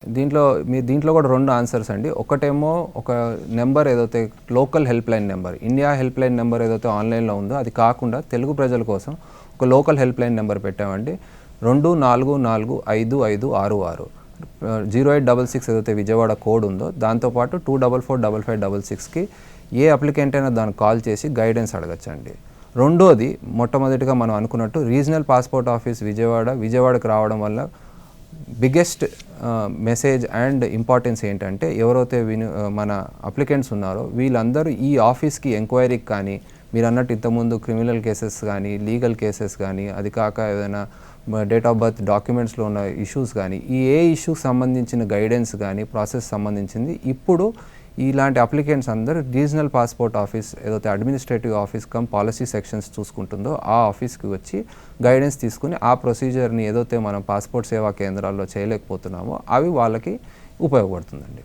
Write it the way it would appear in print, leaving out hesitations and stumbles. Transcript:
దీంట్లో కూడా 2 ఆన్సర్స్ అండి. ఒకటేమో ఒక నెంబర్ ఏదైతే local help line number, India help line number ఏదైతే ఆన్‌లైన్‌లో ఉందో అది కాకుండా తెలుగు ప్రజల కోసం ఒక లోకల్ హెల్ప్ లైన్ నెంబర్ పెట్టామండి. 24455566 0866 ఏదైతే విజయవాడ కోడ్ ఉందో దాంతోపాటు 244556కి ఏ అప్లికెంట్ అయినా దానికి కాల్ చేసి గైడెన్స్ అడగచ్చండి. రెండోది మొట్టమొదటిగా మనం అనుకున్నట్టు రీజనల్ పాస్‌పోర్ట్ ఆఫీస్ విజయవాడకు రావడం వల్ల బిగ్గెస్ట్ మెసేజ్ అండ్ ఇంపార్టెన్స్ ఏంటంటే ఎవరైతే మన అప్లికెంట్స్ ఉన్నారో వీళ్ళందరూ ఈ ఆఫీస్కి ఎంక్వైరీకి కానీ మీరు అన్నట్టు ఇంతకుముందు క్రిమినల్ కేసెస్ కానీ లీగల్ కేసెస్ కానీ అది కాక ఏదైనా డేట్ ఆఫ్ బర్త్ డాక్యుమెంట్స్లో ఉన్న ఇష్యూస్ కానీ ఏ ఇష్యూకి సంబంధించిన గైడెన్స్ కానీ ప్రాసెస్ సంబంధించింది ఇప్పుడు ఇలాంటి అప్లికెంట్స్ అందరూ రీజనల్ పాస్‌పోర్ట్ ఆఫీస్ ఏదైతే administrative office cum policy sections చూసుకుంటుందో ఆ ఆఫీస్కి వచ్చి గైడెన్స్ తీసుకుని ఆ ప్రొసీజర్ని ఏదైతే మనం పాస్‌పోర్ట్ సేవా కేంద్రాల్లో చేయలేకపోతున్నామో అవి వాళ్ళకి ఉపయోగపడుతుందండి.